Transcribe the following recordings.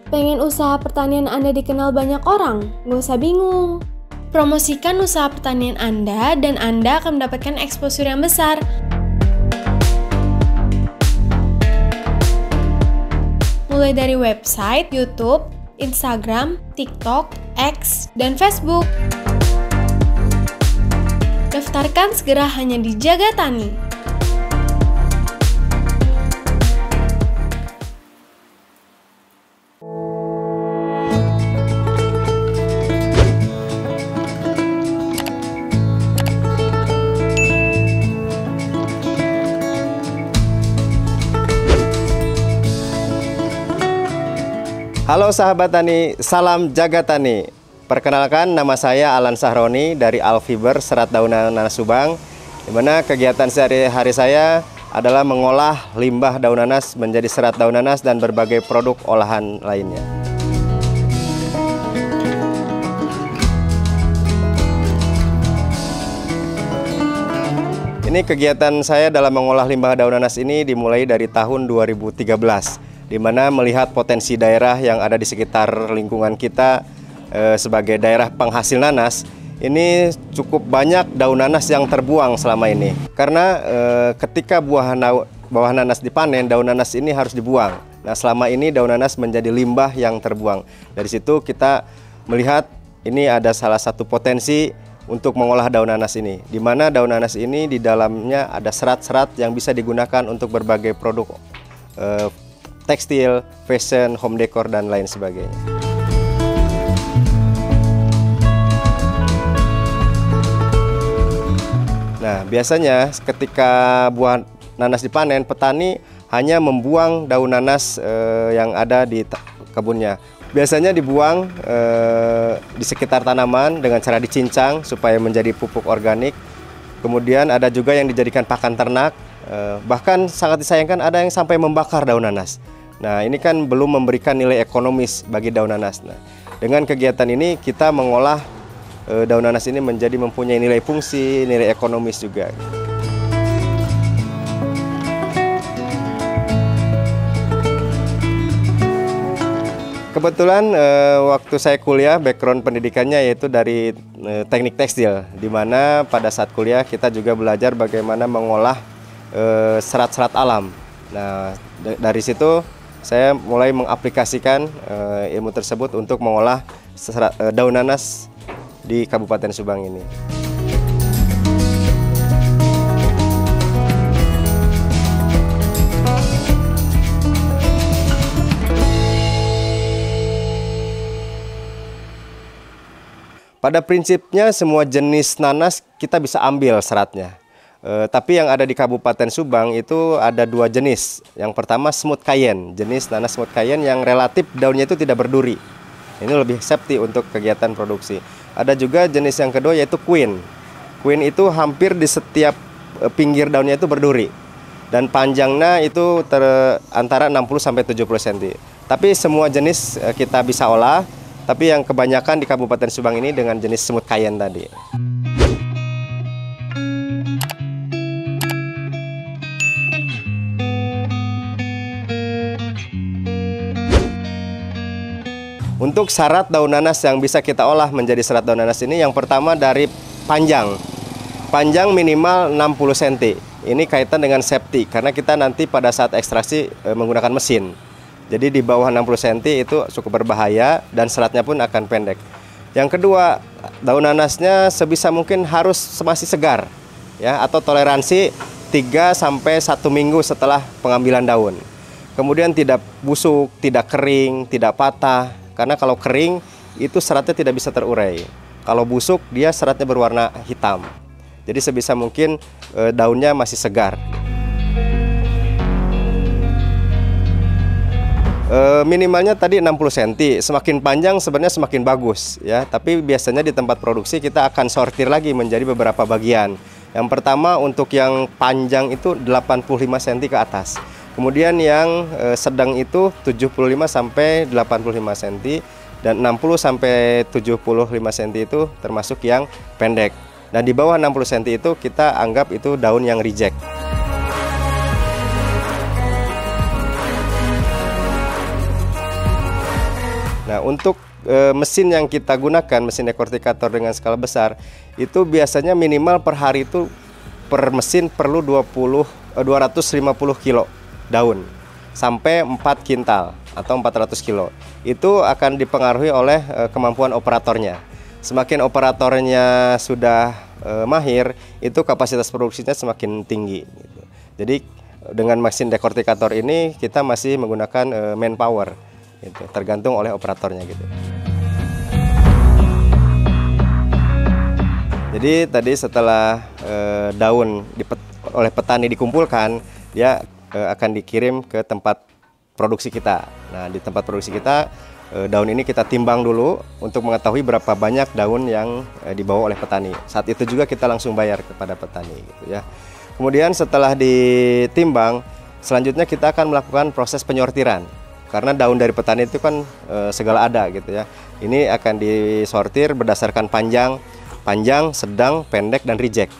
Pengen usaha pertanian Anda dikenal banyak orang? Nggak usah bingung. Promosikan usaha pertanian Anda dan Anda akan mendapatkan exposure yang besar. Mulai dari website, YouTube, Instagram, TikTok, X, dan Facebook. Daftarkan segera hanya di Jaga Tani. Halo sahabat tani, salam Jaga Tani. Perkenalkan, nama saya Alan Sahroni dari Alfiber Serat Daun Nanas Subang, di mana kegiatan sehari-hari saya adalah mengolah limbah daun nanas menjadi serat daun nanas dan berbagai produk olahan lainnya. Ini kegiatan saya dalam mengolah limbah daun nanas ini dimulai dari tahun 2013. Di mana melihat potensi daerah yang ada di sekitar lingkungan kita sebagai daerah penghasil nanas, ini cukup banyak daun nanas yang terbuang selama ini. Karena ketika buah nanas dipanen, daun nanas ini harus dibuang. Nah, selama ini daun nanas menjadi limbah yang terbuang. Dari situ kita melihat ini ada salah satu potensi untuk mengolah daun nanas ini, di mana daun nanas ini di dalamnya ada serat-serat yang bisa digunakan untuk berbagai produk tekstil, fashion, home decor, dan lain sebagainya. Nah, biasanya ketika buah nanas dipanen, petani hanya membuang daun nanas yang ada di kebunnya. Biasanya dibuang di sekitar tanaman dengan cara dicincang supaya menjadi pupuk organik. Kemudian ada juga yang dijadikan pakan ternak. Bahkan sangat disayangkan ada yang sampai membakar daun nanas. Nah, ini kan belum memberikan nilai ekonomis bagi daun nanas. Nah, dengan kegiatan ini kita mengolah daun nanas ini menjadi mempunyai nilai fungsi, nilai ekonomis juga. Kebetulan waktu saya kuliah, background pendidikannya yaitu dari teknik tekstil, di mana pada saat kuliah kita juga belajar bagaimana mengolah serat-serat alam. Nah, dari situ saya mulai mengaplikasikan ilmu tersebut untuk mengolah daun nanas di Kabupaten Subang ini. Pada prinsipnya semua jenis nanas kita bisa ambil seratnya. Tapi yang ada di Kabupaten Subang itu ada dua jenis. Yang pertama smooth cayenne, jenis nanas smooth cayenne yang relatif daunnya itu tidak berduri. Ini lebih safety untuk kegiatan produksi. Ada juga jenis yang kedua yaitu queen. Queen itu hampir di setiap pinggir daunnya itu berduri. Dan panjangnya itu antara 60-70 cm. Tapi semua jenis kita bisa olah. Tapi yang kebanyakan di Kabupaten Subang ini dengan jenis smooth cayenne tadi. Untuk syarat daun nanas yang bisa kita olah menjadi serat daun nanas ini, yang pertama dari panjang. Panjang minimal 60 cm. Ini kaitan dengan safety, karena kita nanti pada saat ekstraksi menggunakan mesin. Jadi di bawah 60 cm itu cukup berbahaya dan seratnya pun akan pendek. Yang kedua, daun nanasnya sebisa mungkin harus masih segar, ya, atau toleransi 3 sampai 1 minggu setelah pengambilan daun. Kemudian tidak busuk, tidak kering, tidak patah. Karena kalau kering, itu seratnya tidak bisa terurai. Kalau busuk, dia seratnya berwarna hitam. Jadi sebisa mungkin daunnya masih segar. Minimalnya tadi 60 cm, semakin panjang sebenarnya semakin bagus, ya. Tapi biasanya di tempat produksi kita akan sortir lagi menjadi beberapa bagian. Yang pertama untuk yang panjang itu 85 cm ke atas. Kemudian yang sedang itu 75 sampai 85 cm dan 60 sampai 75 cm itu termasuk yang pendek. Dan di bawah 60 cm itu kita anggap itu daun yang reject. Nah, untuk mesin yang kita gunakan, mesin dekortikator dengan skala besar, itu biasanya minimal per hari itu per mesin perlu 250 kilo daun sampai 4 kintal atau 400 kilo. Itu akan dipengaruhi oleh kemampuan operatornya. Semakin operatornya sudah mahir, itu kapasitas produksinya semakin tinggi gitu. Jadi dengan mesin dekortikator ini kita masih menggunakan manpower gitu, tergantung oleh operatornya gitu. Jadi tadi setelah daun oleh petani dikumpulkan, dia akan dikirim ke tempat produksi kita. Nah, di tempat produksi kita, daun ini kita timbang dulu untuk mengetahui berapa banyak daun yang dibawa oleh petani. Saat itu juga kita langsung bayar kepada petani gitu ya. Kemudian setelah ditimbang, selanjutnya kita akan melakukan proses penyortiran. Karena daun dari petani itu kan segala ada gitu ya. Ini akan disortir berdasarkan panjang, sedang, pendek, dan reject.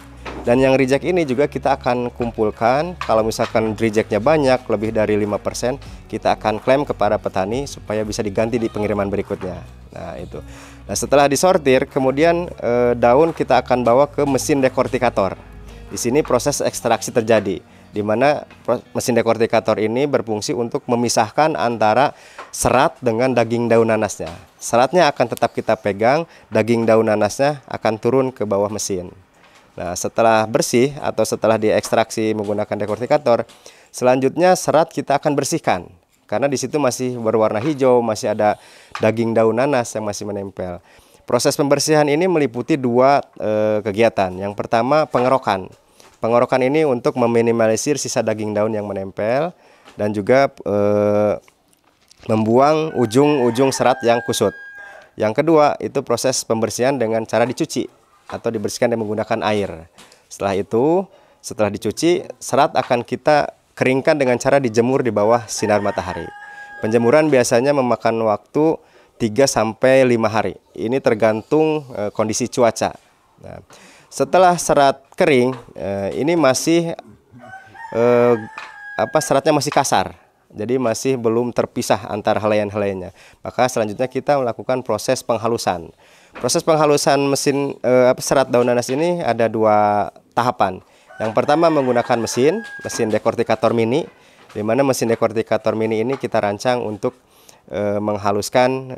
Dan yang reject ini juga kita akan kumpulkan. Kalau misalkan rejectnya banyak, lebih dari 5%, kita akan klaim kepada petani supaya bisa diganti di pengiriman berikutnya. Nah itu. Nah setelah disortir, kemudian daun kita akan bawa ke mesin dekortikator. Di sini proses ekstraksi terjadi, di mana mesin dekortikator ini berfungsi untuk memisahkan antara serat dengan daging daun nanasnya. Seratnya akan tetap kita pegang, daging daun nanasnya akan turun ke bawah mesin. Nah, setelah bersih atau setelah diekstraksi menggunakan dekortikator, selanjutnya serat kita akan bersihkan. Karena di situ masih berwarna hijau, masih ada daging daun nanas yang masih menempel. Proses pembersihan ini meliputi dua kegiatan. Yang pertama, pengerokan. Pengerokan ini untuk meminimalisir sisa daging daun yang menempel dan juga membuang ujung-ujung serat yang kusut. Yang kedua, itu proses pembersihan dengan cara dicuci atau dibersihkan dengan menggunakan air. Setelah itu, setelah dicuci, serat akan kita keringkan dengan cara dijemur di bawah sinar matahari. Penjemuran biasanya memakan waktu 3-5 hari. Ini tergantung kondisi cuaca. Nah, setelah serat kering, ini masih seratnya masih kasar. Jadi masih belum terpisah antara helaian-helaiannya. Maka selanjutnya kita melakukan proses penghalusan. Proses penghalusan mesin serat daun nanas ini ada 2 tahapan. Yang pertama menggunakan mesin dekortikator mini, di mana mesin dekortikator mini ini kita rancang untuk menghaluskan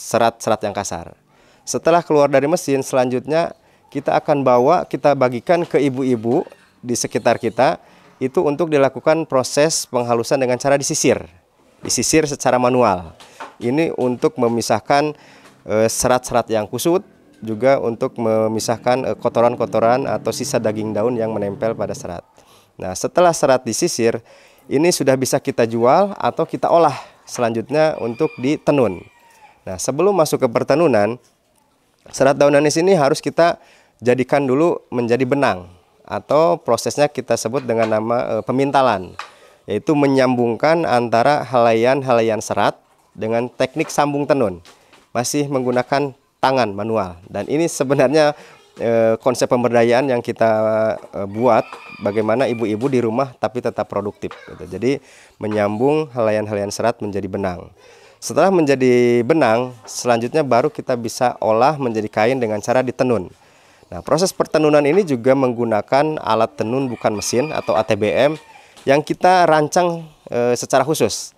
serat-serat yang kasar. Setelah keluar dari mesin, selanjutnya kita akan kita bagikan ke ibu-ibu di sekitar kita, itu untuk dilakukan proses penghalusan dengan cara disisir secara manual. Ini untuk memisahkan serat-serat yang kusut, juga untuk memisahkan kotoran-kotoran atau sisa daging daun yang menempel pada serat. Nah, setelah serat disisir, ini sudah bisa kita jual atau kita olah selanjutnya untuk ditenun. Nah, sebelum masuk ke pertenunan, serat daun nanas ini harus kita jadikan dulu menjadi benang, atau prosesnya kita sebut dengan nama pemintalan, yaitu menyambungkan antara helaian-helaian serat dengan teknik sambung tenun, masih menggunakan tangan manual. Dan ini sebenarnya konsep pemberdayaan yang kita buat, bagaimana ibu-ibu di rumah tapi tetap produktif gitu. Jadi menyambung helaian-helaian serat menjadi benang. Setelah menjadi benang, selanjutnya baru kita bisa olah menjadi kain dengan cara ditenun. Nah, proses pertenunan ini juga menggunakan alat tenun bukan mesin atau ATBM yang kita rancang secara khusus,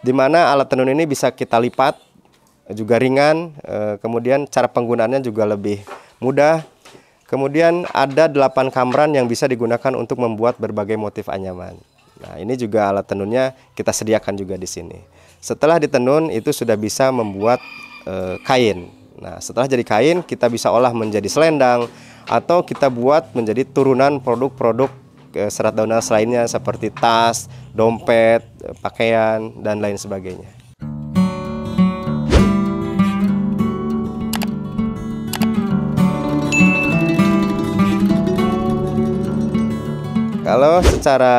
di mana alat tenun ini bisa kita lipat, juga ringan, kemudian cara penggunaannya juga lebih mudah. Kemudian ada 8 kamran yang bisa digunakan untuk membuat berbagai motif anyaman. Nah, ini juga alat tenunnya kita sediakan juga di sini. Setelah ditenun, itu sudah bisa membuat kain. Nah, setelah jadi kain, kita bisa olah menjadi selendang atau kita buat menjadi turunan produk-produk serat daun nanas lainnya seperti tas, dompet, pakaian, dan lain sebagainya. Kalau secara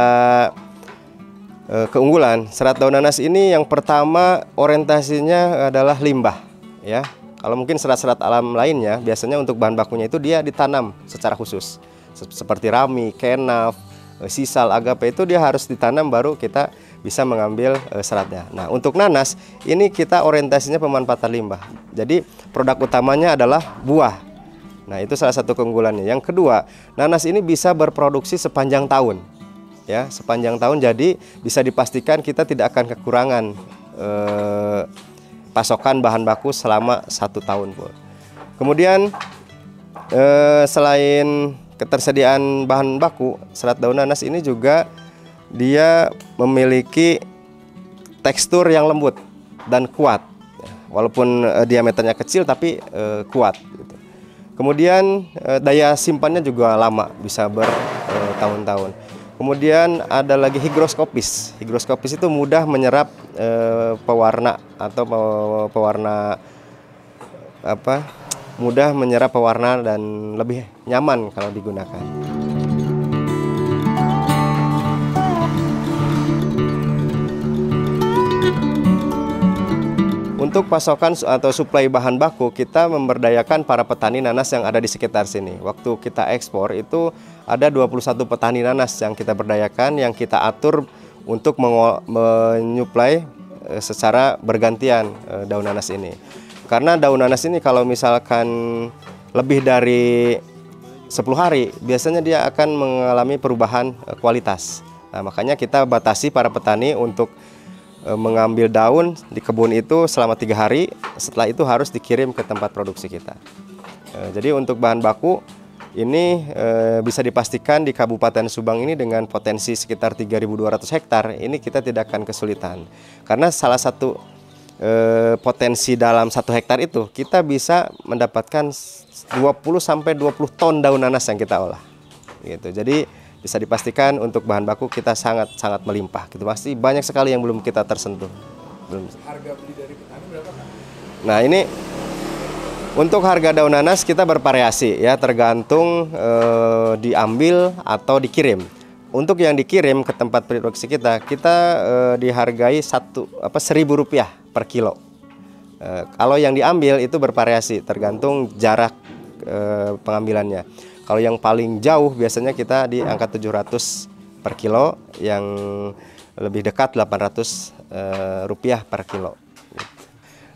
keunggulan, serat daun nanas ini yang pertama orientasinya adalah limbah, ya. Kalau mungkin serat-serat alam lainnya, biasanya untuk bahan bakunya itu dia ditanam secara khusus. Seperti rami, kenaf, sisal, agape itu dia harus ditanam baru kita bisa mengambil seratnya. Nah, untuk nanas ini kita orientasinya pemanfaatan limbah. Jadi produk utamanya adalah buah. Nah, itu salah satu keunggulannya. Yang kedua, nanas ini bisa berproduksi sepanjang tahun. Ya, sepanjang tahun, jadi bisa dipastikan kita tidak akan kekurangan pasokan bahan baku selama 1 tahun, Bu. Kemudian selain ketersediaan bahan baku, serat daun nanas ini juga dia memiliki tekstur yang lembut dan kuat, walaupun diameternya kecil tapi kuat gitu. Kemudian daya simpannya juga lama, bisa bertahun-tahun. Kemudian ada lagi higroskopis. Higroskopis itu mudah menyerap pewarna atau pewarna mudah menyerap pewarna dan lebih nyaman kalau digunakan. Untuk pasokan atau suplai bahan baku, kita memberdayakan para petani nanas yang ada di sekitar sini. Waktu kita ekspor itu ada 21 petani nanas yang kita berdayakan, yang kita atur untuk menyuplai secara bergantian daun nanas ini. Karena daun nanas ini kalau misalkan lebih dari 10 hari, biasanya dia akan mengalami perubahan kualitas. Nah, makanya kita batasi para petani untuk mengambil daun di kebun itu selama 3 hari, setelah itu harus dikirim ke tempat produksi kita. Jadi untuk bahan baku ini bisa dipastikan di Kabupaten Subang ini dengan potensi sekitar 3.200 hektar, ini kita tidak akan kesulitan. Karena salah satu potensi dalam 1 hektar itu kita bisa mendapatkan 20-20 ton daun nanas yang kita olah. Gitu. Jadi bisa dipastikan untuk bahan baku kita sangat melimpah. Gitu. Pasti banyak sekali yang belum kita tersentuh. Harga beli dari petani berapa, Pak? Nah, ini untuk harga daun nanas kita bervariasi ya, tergantung diambil atau dikirim. Untuk yang dikirim ke tempat produksi kita dihargai Rp1.000 per kilo. Kalau yang diambil itu bervariasi, tergantung jarak pengambilannya. Kalau yang paling jauh biasanya kita di angka 700 per kilo, yang lebih dekat Rp800 per kilo.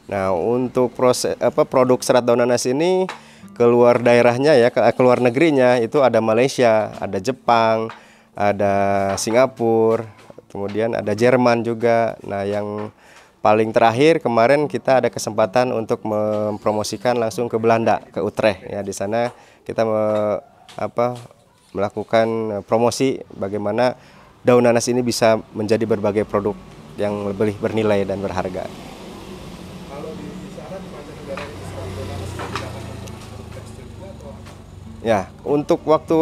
Nah, untuk produk serat daun nanas ini keluar daerahnya ya, keluar negerinya itu ada Malaysia, ada Jepang, ada Singapura, kemudian ada Jerman juga. Nah, yang paling terakhir kemarin kita ada kesempatan untuk mempromosikan langsung ke Belanda, ke Utrecht ya. Di sana kita melakukan promosi bagaimana daun nanas ini bisa menjadi berbagai produk yang lebih bernilai dan berharga. Kalau di sana di mancanegara itu serat daun nanas digunakan untuk tekstil juga atau? Ya, untuk waktu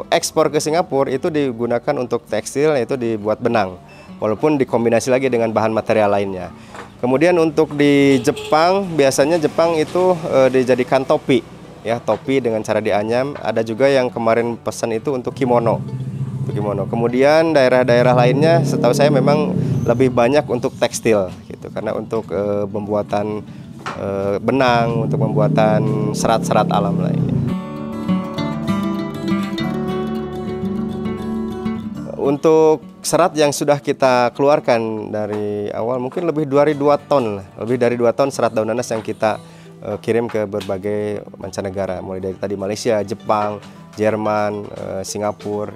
ekspor ke Singapura itu digunakan untuk tekstil, yaitu dibuat benang, walaupun dikombinasi lagi dengan bahan material lainnya. Kemudian untuk di Jepang, biasanya Jepang itu dijadikan topi. Ya, topi dengan cara dianyam. Ada juga yang kemarin pesan itu untuk kimono. Kemudian daerah-daerah lainnya setahu saya memang lebih banyak untuk tekstil gitu, karena untuk pembuatan benang, untuk pembuatan serat-serat alam lainnya. Untuk serat yang sudah kita keluarkan dari awal mungkin lebih dari 2 ton, lebih dari 2 ton serat daun nanas yang kita kirim ke berbagai mancanegara, mulai dari tadi Malaysia, Jepang, Jerman, Singapura.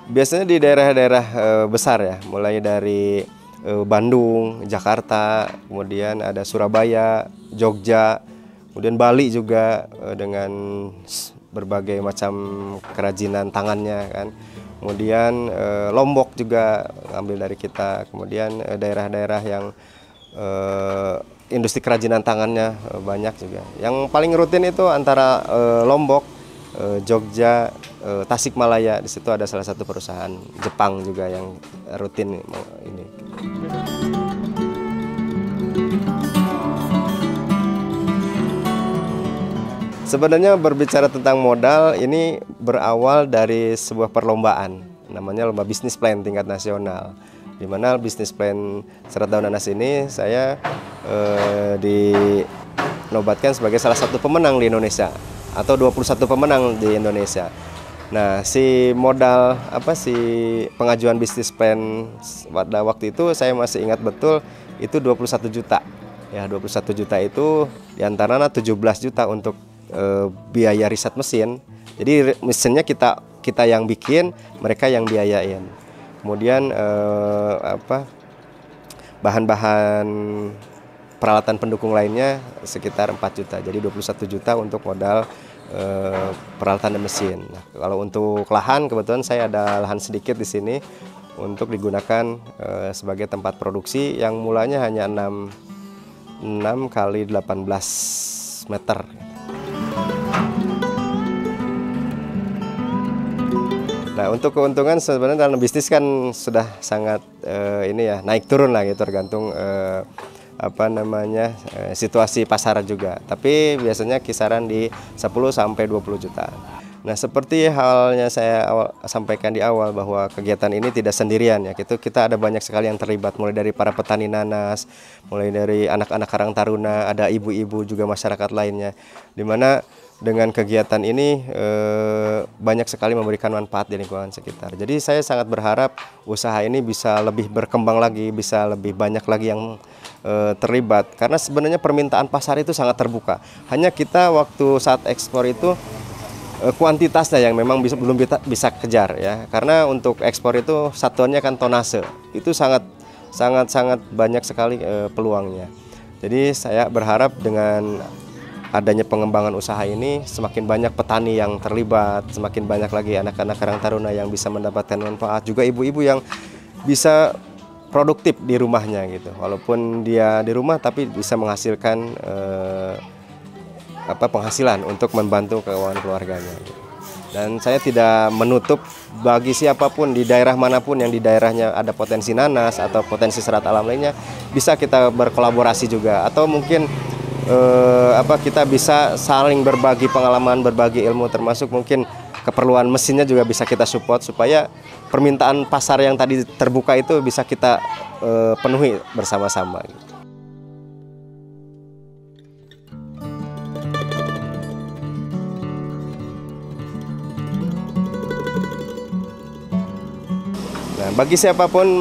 Biasanya di daerah-daerah besar ya, mulai dari Bandung, Jakarta, kemudian ada Surabaya, Jogja, kemudian Bali juga dengan berbagai macam kerajinan tangannya kan. Kemudian Lombok juga ambil dari kita, kemudian daerah-daerah yang industri kerajinan tangannya banyak juga. Yang paling rutin itu antara Lombok, Jogja, Tasikmalaya. Di situ ada salah satu perusahaan Jepang juga yang rutin ini. Sebenarnya berbicara tentang modal ini berawal dari sebuah perlombaan, namanya lomba bisnis plan tingkat nasional. Di mana bisnis plan serat daun nanas ini saya dinobatkan sebagai salah satu pemenang di Indonesia atau 21 pemenang di Indonesia. Nah, si modal si pengajuan bisnis plan pada waktu itu saya masih ingat betul itu 21 juta. Ya, 21 juta itu diantaranya 17 juta untuk biaya riset mesin. Jadi mesinnya kita yang bikin, mereka yang biayain. Kemudian bahan-bahan peralatan pendukung lainnya sekitar 4 juta. Jadi 21 juta untuk modal peralatan dan mesin. Nah, kalau untuk lahan, kebetulan saya ada lahan sedikit di sini untuk digunakan sebagai tempat produksi yang mulanya hanya 6 kali 18 meter. Nah, untuk keuntungan sebenarnya dalam bisnis kan sudah sangat naik turun lah gitu, tergantung situasi pasar juga. Tapi biasanya kisaran di 10 sampai 20 juta. Nah, seperti halnya saya sampaikan di awal bahwa kegiatan ini tidak sendirian ya. Kita ada banyak sekali yang terlibat, mulai dari para petani nanas, mulai dari anak-anak karang taruna, ada ibu-ibu juga masyarakat lainnya. Di mana dengan kegiatan ini banyak sekali memberikan manfaat di lingkungan sekitar. Jadi saya sangat berharap usaha ini bisa lebih berkembang lagi, bisa lebih banyak lagi yang terlibat. Karena sebenarnya permintaan pasar itu sangat terbuka. Hanya kita waktu saat ekspor itu kuantitasnya yang memang belum bisa kejar ya. Karena untuk ekspor itu satuannya kan tonase. Itu sangat banyak sekali peluangnya. Jadi saya berharap dengan adanya pengembangan usaha ini semakin banyak petani yang terlibat, semakin banyak lagi anak-anak karang taruna yang bisa mendapatkan manfaat, juga ibu-ibu yang bisa produktif di rumahnya gitu. Walaupun dia di rumah tapi bisa menghasilkan penghasilan untuk membantu keuangan keluarganya. Dan saya tidak menutup bagi siapapun di daerah manapun yang di daerahnya ada potensi nanas atau potensi serat alam lainnya, bisa kita berkolaborasi juga, atau mungkin kita bisa saling berbagi pengalaman, berbagi ilmu, termasuk mungkin keperluan mesinnya juga bisa kita support supaya permintaan pasar yang tadi terbuka itu bisa kita penuhi bersama-sama. Nah, bagi siapapun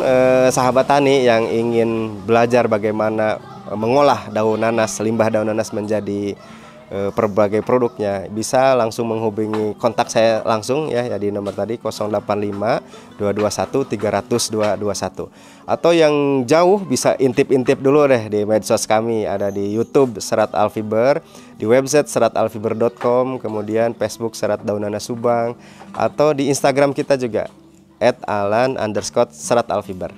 sahabat tani yang ingin belajar bagaimana mengolah daun nanas, limbah daun nanas menjadi berbagai produknya, bisa langsung menghubungi kontak saya langsung ya di nomor tadi 085 221 300 221. Atau yang jauh bisa intip-intip dulu deh di medsos kami, ada di YouTube Serat Alfiber, di website seratalfiber.com, kemudian Facebook Serat Daun Nanas Subang, atau di Instagram kita juga @alan_serat alfiber.